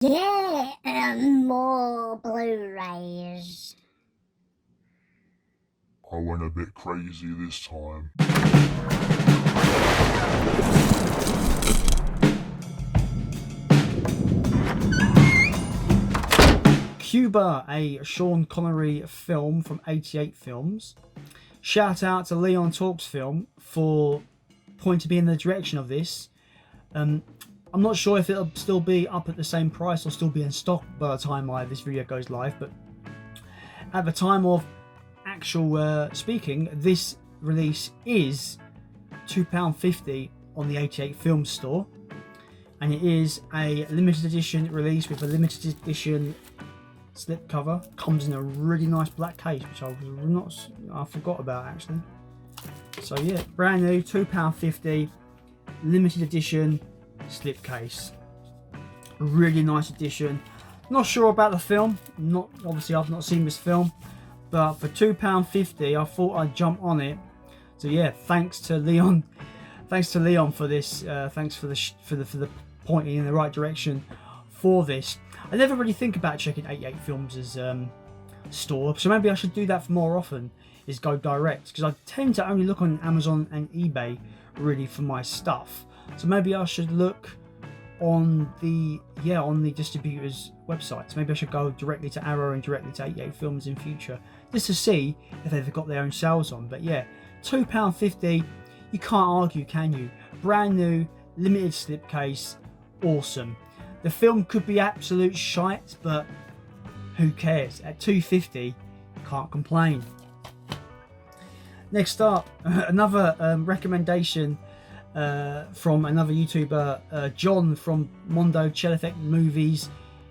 Yeah, more Blu-rays. I went a bit crazy this time. Cuba, a Sean Connery film from 88 Films. Shout out to Leon Talks Film for pointing me in the direction of this. I'm not sure if it'll still be up at the same price or still be in stock by the time this video goes live, but at the time of actual speaking, this release is £2.50 on the 88 Films store, and it is a limited edition release with a limited edition slipcover. Comes in a really nice black case, which I forgot about actually. So yeah, brand new, £2.50, limited edition slipcase. Really nice edition. Not sure about the film. Obviously I've not seen this film, but for £2.50 I thought I'd jump on it. So yeah, thanks to Leon. Thanks to Leon for this. Thanks for the pointing in the right direction for this. I never really think about checking 88 Films' store, so maybe I should do that more often. Is go direct, because I tend to only look on Amazon and eBay really for my stuff. So maybe I should look on the distributor's websites. Maybe I should go directly to Arrow and directly to 88 Films in future, just to see if they've got their own sales on. But yeah, £2.50, you can't argue, can you? Brand new, limited slipcase, awesome. The film could be absolute shite, but who cares? At £2.50, can't complain. Next up, another recommendation from another YouTuber, John from Mondo Chill Effect Movies.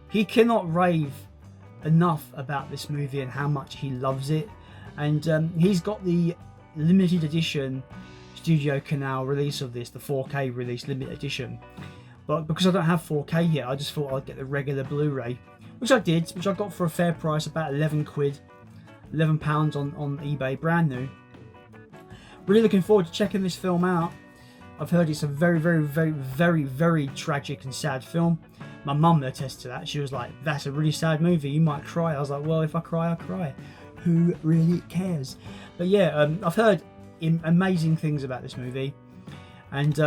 He cannot rave enough about this movie and how much he loves it, and he's got the limited edition Studio Canal release of this, the 4K release limited edition. But because I don't have 4K yet, I just thought I'd get the regular Blu-ray, which I did, which I got for a fair price, about £11 on eBay, brand new. Really looking forward to checking this film out. I've heard it's a very, very, very, very, very tragic and sad film. My mum attests to that. She was like, "That's a really sad movie. You might cry." I was like, "Well, if I cry, I cry. Who really cares?" But yeah, I've heard amazing things about this movie, and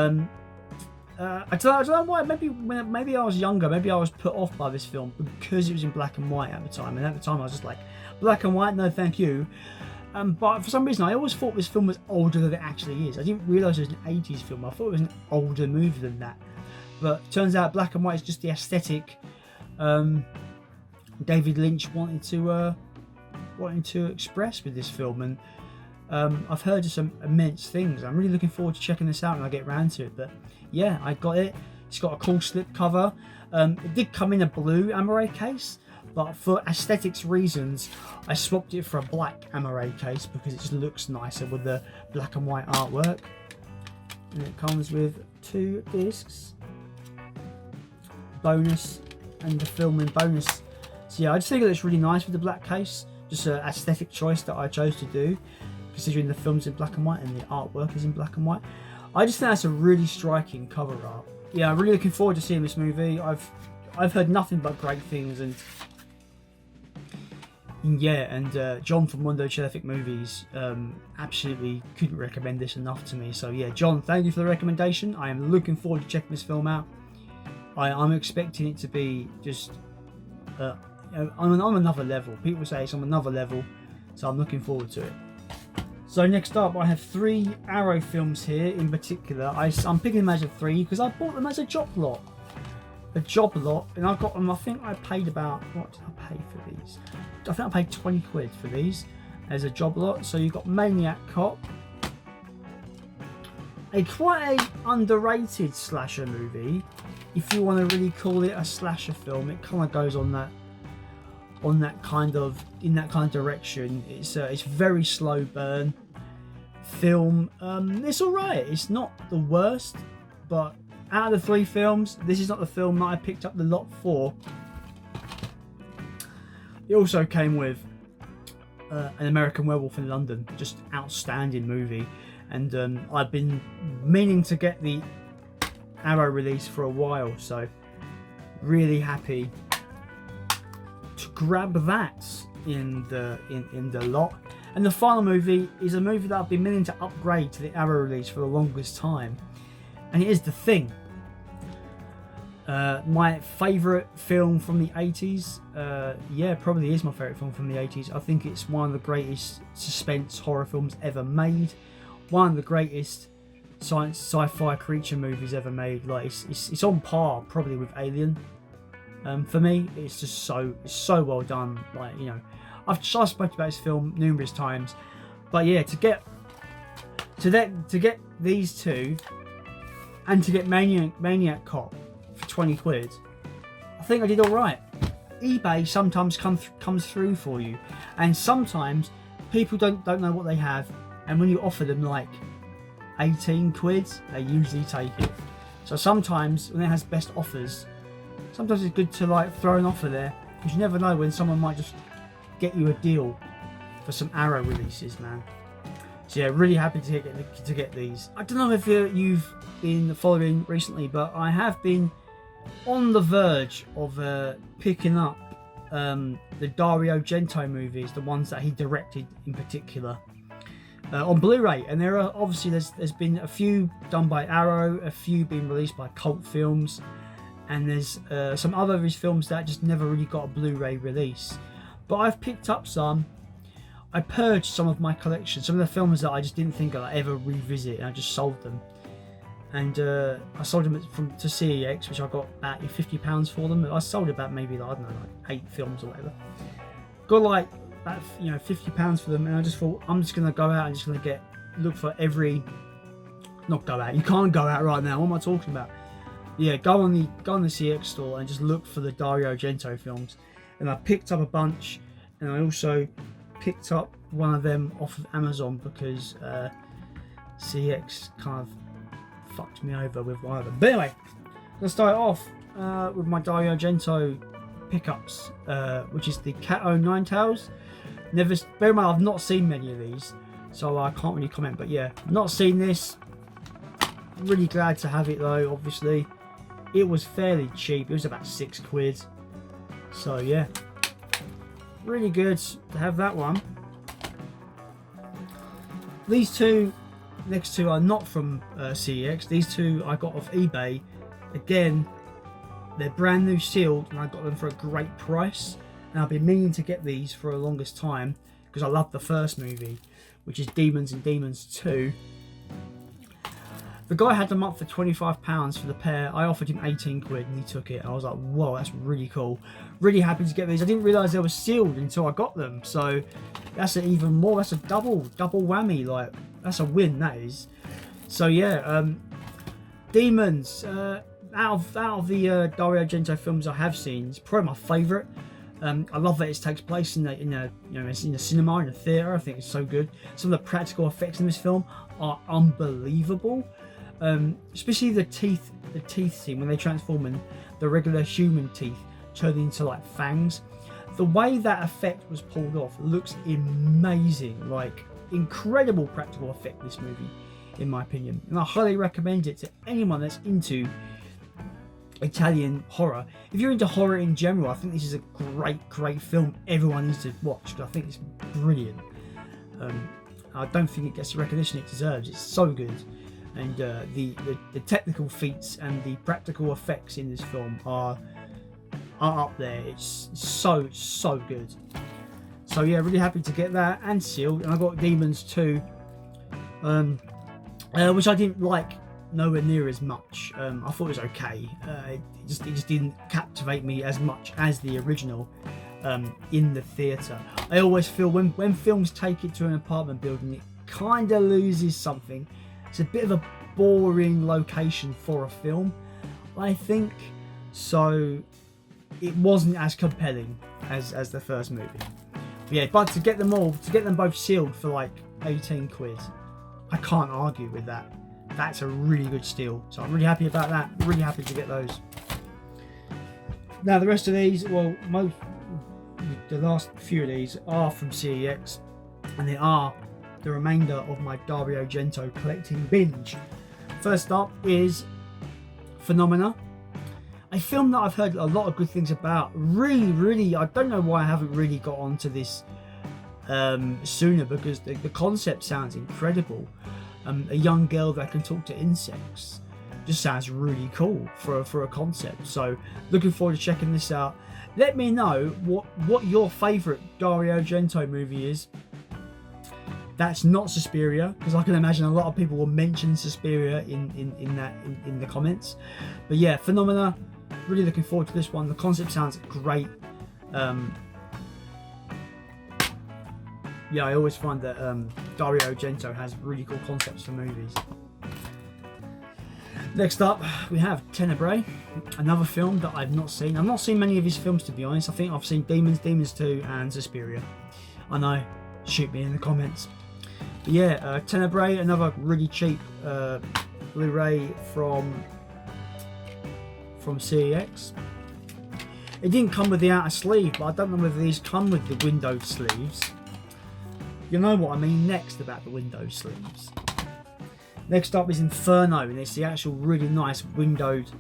I don't know why. Maybe I was younger. Maybe I was put off by this film because it was in black and white at the time. And at the time, I was just like, black and white, no, thank you. But for some reason, I always thought this film was older than it actually is. I didn't realise it was an 80s film. I thought it was an older movie than that. But it turns out black and white is just the aesthetic David Lynch wanted to express with this film. And I've heard some immense things. I'm really looking forward to checking this out when I get around to it. But yeah, I got it. It's got a cool slip cover. It did come in a blue Amaray case, but for aesthetics reasons, I swapped it for a black Amaray case because it just looks nicer with the black and white artwork. And it comes with 2 discs, bonus and the film in bonus. So yeah, I just think it looks really nice with the black case. Just an aesthetic choice that I chose to do, considering the film's in black and white and the artwork is in black and white. I just think that's a really striking cover art. Yeah, I'm really looking forward to seeing this movie. I've heard nothing but great things, and John from Mondo Chill Effect Movies absolutely couldn't recommend this enough to me. So yeah, John, thank you for the recommendation. I am looking forward to checking this film out. I'm expecting it to be just on another level. People say it's on another level, so I'm looking forward to it. So next up, I have 3 Arrow films here in particular. I'm picking them as a 3 because I bought them as a job lot. And I got them, I think I paid about, what did I pay for these? I think I paid 20 quid for these as a job lot. So you've got Maniac Cop, quite a underrated slasher movie. If you want to really call it a slasher film, it kind of goes in that kind of direction. It's very slow burn film. It's alright. It's not the worst, but out of the 3 films, this is not the film that I picked up the lot for. It also came with An American Werewolf in London, just outstanding movie, and I've been meaning to get the Arrow release for a while, so really happy to grab that in the lot. And the final movie is a movie that I've been meaning to upgrade to the Arrow release for the longest time, and it is The Thing. My favourite film from the 80s. Yeah, probably is my favourite film from the 80s. I think it's one of the greatest suspense horror films ever made. One of the greatest sci-fi creature movies ever made. Like it's on par probably with Alien. For me, it's just so well done. Like, you know, I've spoken about this film numerous times, but yeah, to get these two, and to get Maniac Cop for 20 quid, I think I did all right. eBay sometimes comes through for you, and sometimes people don't know what they have, and when you offer them like 18 quid, they usually take it. So sometimes when it has best offers, sometimes it's good to like throw an offer there, because you never know when someone might just get you a deal for some Arrow releases, man. So yeah, really happy to get these. I don't know if you've been following recently, but I have been on the verge of picking up the Dario Argento movies, the ones that he directed in particular, on Blu-ray. And there are obviously there's been a few done by Arrow, a few being released by Cult Films, and there's some other of his films that just never really got a Blu-ray release. But I've picked up some. I purged some of my collection, some of the films that I just didn't think I'd ever revisit, and I just sold them. And I sold them to CEX, which I got about £50 for them. I sold about maybe, I don't know, like 8 films or whatever. Got like about, you know, £50 for them, and I just thought, I'm just gonna go out and just gonna look for every. Not go out. You can't go out right now. What am I talking about? Yeah, go on the CEX store and just look for the Dario Argento films. And I picked up a bunch, and I also picked up one of them off of Amazon because CEX kind of fucked me over with one of them. But anyway, let's start off with my Dario Argento pickups, which is the Cat O' Nine Tails. Bear in mind, I've not seen many of these, so I can't really comment. But yeah, not seen this. Really glad to have it though. Obviously, it was fairly cheap. It was about 6 quid. So yeah, really good to have that one. These two next two are not from CEX. These two I got off eBay. Again, they're brand new sealed, and I got them for a great price. And I've been meaning to get these for the longest time because I love the first movie, which is Demons and Demons 2. The guy had them up for £25 for the pair. I offered him 18 quid and he took it. I was like, whoa, that's really cool. Really happy to get these. I didn't realise they were sealed until I got them. So that's even more. That's a double whammy. Like, that's a win, that is. So yeah, Demons. Out of the Dario Argento films I have seen, it's probably my favourite. I love that it takes place in a cinema, in a theatre. I think it's so good. Some of the practical effects in this film are unbelievable. Especially the teeth scene when they transform and the regular human teeth turn into like fangs. The way that effect was pulled off looks amazing. Like, incredible practical effect, this movie, in my opinion. And I highly recommend it to anyone that's into Italian horror. If you're into horror in general, I think this is a great film everyone needs to watch, because I think it's brilliant. I don't think it gets the recognition it deserves. It's so good. And the technical feats and the practical effects in this film are up there. It's so good. So yeah, really happy to get that and sealed. And I got Demons 2, which I didn't like nowhere near as much. I thought it was okay. It just didn't captivate me as much as the original in the theatre. I always feel when films take it to an apartment building, it kind of loses something. It's a bit of a boring location for a film, I think. So it wasn't as compelling as the first movie. But yeah, but to get them both sealed for like 18 quid, I can't argue with that. That's a really good steal. So I'm really happy about that. Really happy to get those. Now the rest of these, well, the last few of these are from CEX, and they are the remainder of my Dario Argento collecting binge. First up is Phenomena. a film that I've heard a lot of good things about. Really, I don't know why I haven't really got onto this sooner, because the concept sounds incredible. A young girl that can talk to insects just sounds really cool for a concept. So looking forward to checking this out. Let me know what your favourite Dario Argento movie is. That's not Suspiria, because I can imagine a lot of people will mention Suspiria in the comments. But yeah, Phenomena. Really looking forward to this one. The concept sounds great. Yeah, I always find that Dario Argento has really cool concepts for movies. Next up, we have Tenebrae, another film that I've not seen. I've not seen many of his films, to be honest. I think I've seen Demons 2 and Suspiria. I know, shoot me in the comments. But yeah, Tenebrae, another really cheap Blu-ray from CEX. It didn't come with the outer sleeve, but I don't know whether these come with the windowed sleeves. You know what I mean next about the windowed sleeves. Next up is Inferno, and it's the actual really nice windowed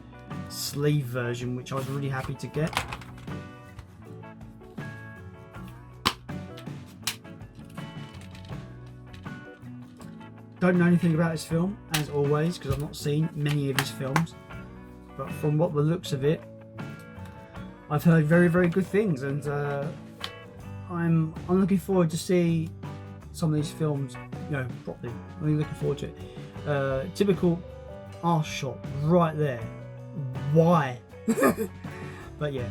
sleeve version, which I was really happy to get. Don't know anything about this film, as always, because I've not seen many of his films. But from what the looks of it, I've heard very, very good things, and I'm looking forward to see some of these films, properly. I'm really looking forward to it. Typical arse shot right there. Why? But yeah,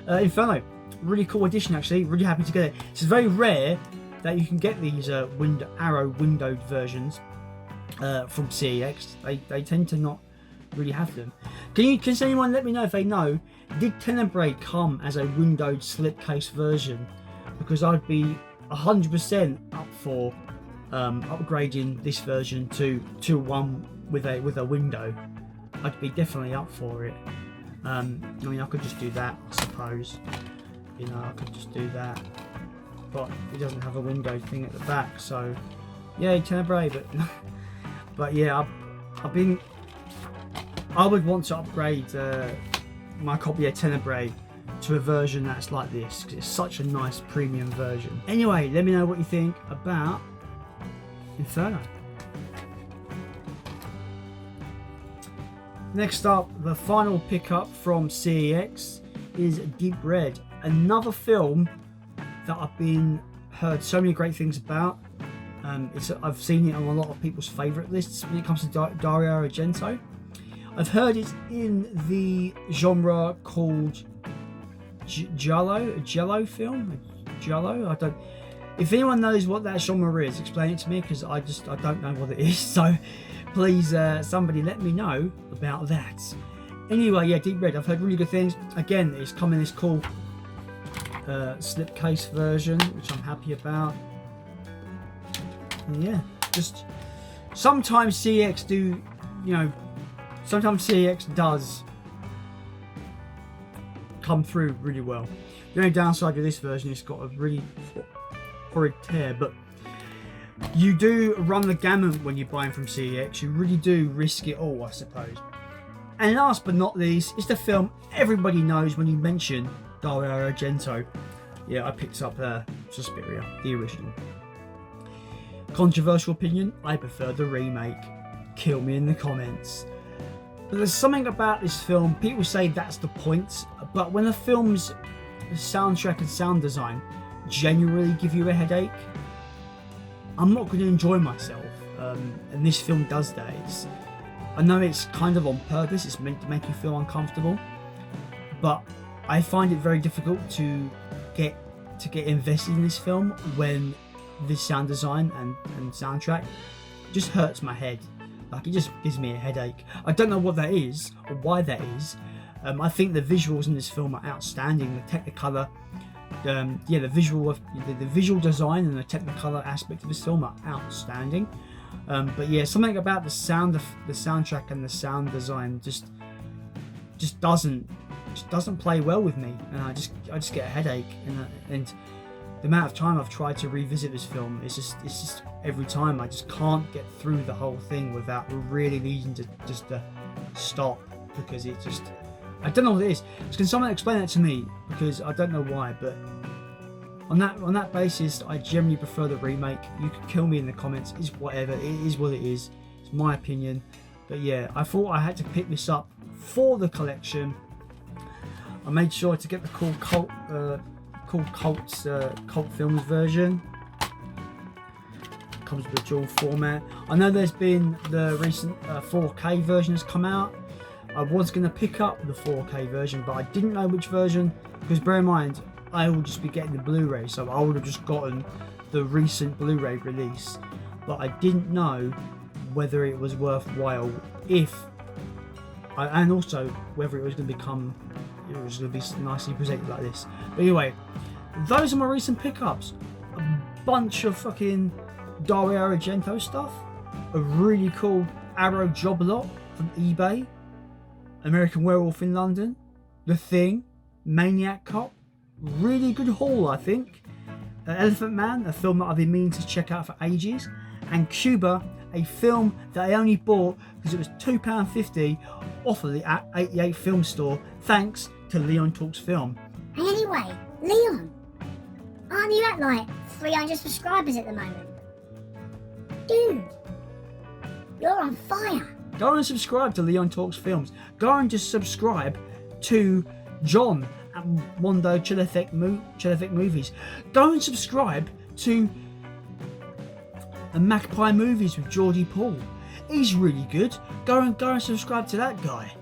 Inferno, really cool edition actually. Really happy to get it. It's very rare that you can get these Arrow windowed versions from CEX. They tend to not really have them. Can anyone let me know if they know, did Tenebrae come as a windowed slipcase version? Because I'd be 100% up for upgrading this version to one with a window. I'd be definitely up for it. I mean, I could just do that, I suppose. I could just do that, but it doesn't have a window thing at the back. So yeah, Tenebrae, but yeah, I would want to upgrade my copy of Tenebrae to a version that's like this, because it's such a nice premium version. Anyway, let me know what you think about Inferno. Next up, the final pickup from CEX is Deep Red, another film that I've heard so many great things about. I've seen it on a lot of people's favourite lists when it comes to Dario Argento. I've heard it's in the genre called Giallo film. Giallo. I don't. If anyone knows what that genre is, explain it to me, because I don't know what it is. So please, somebody let me know about that. Anyway, yeah, Deep Red. I've heard really good things. Again, it's come in this cool slipcase version, which I'm happy about. And yeah, just sometimes CEX do, sometimes CEX does come through really well. The only downside of this version is it's got a really horrid tear, but you do run the gamut when you're buying from CEX. You really do risk it all, I suppose. And last but not least, it's the film everybody knows when you mention Dario Argento. Yeah, I picked up Suspiria, the original. Controversial opinion, I prefer the remake. Kill me in the comments. But there's something about this film, people say that's the point, but when a film's soundtrack and sound design genuinely give you a headache, I'm not going to enjoy myself. And this film does that. I know it's kind of on purpose, it's meant to make you feel uncomfortable, but I find it very difficult to get invested in this film when this sound design and soundtrack just hurts my head. Like, it just gives me a headache. I don't know what that is or why that is. I think the visuals in this film are outstanding. The Technicolor, the visual design and the Technicolor aspect of this film are outstanding. But yeah, something about the soundtrack and the sound design just doesn't play well with me, and I just get a headache. And the amount of time I've tried to revisit this film, it's just every time I just can't get through the whole thing without really needing to just stop, because it just I don't know what it is. So can someone explain that to me? Because I don't know why, but on that basis, I generally prefer the remake. You can kill me in the comments. It's whatever. It is what it is. It's my opinion. But yeah, I thought I had to pick this up for the collection. I made sure to get the cool cult films version. Comes with a dual format. I know there's been the recent 4K version has come out. I was going to pick up the 4K version, but I didn't know which version, because bear in mind I will just be getting the Blu-ray, so I would have just gotten the recent Blu-ray release, but I didn't know whether it was worthwhile and also whether it was going to be nicely presented like this. But anyway, those are my recent pickups. A bunch of fucking Dario Argento stuff, a really cool Arrow job lot from eBay, American Werewolf in London, The Thing, Maniac Cop, really good haul I think, Elephant Man, a film that I've been meaning to check out for ages, and Cuba, a film that I only bought because it was £2.50 off of the 88 film store, thanks to Leon Talks Film. Hey, anyway, Leon, aren't you at like 300 subscribers at the moment? Dude, you're on fire. Go and subscribe to Leon Talks Films. Go and just subscribe to John at Mondo Chill Effect Movies. Go and subscribe to Magpie Movies with Geordie Paul. He's really good. Go and subscribe to that guy.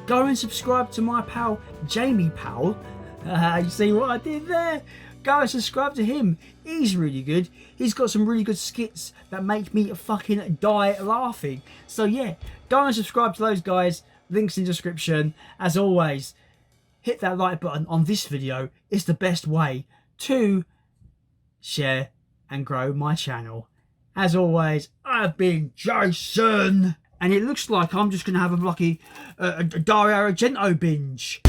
Go and subscribe to my pal Jamie Powell. You see what I did there? Go and subscribe to him. He's really good. He's got some really good skits that make me fucking die laughing. So yeah, go and subscribe to those guys. Links in the description. As always, hit that like button on this video. It's the best way to share and grow my channel. As always, I've been Jason, and it looks like I'm just going to have a lucky Dario Argento binge.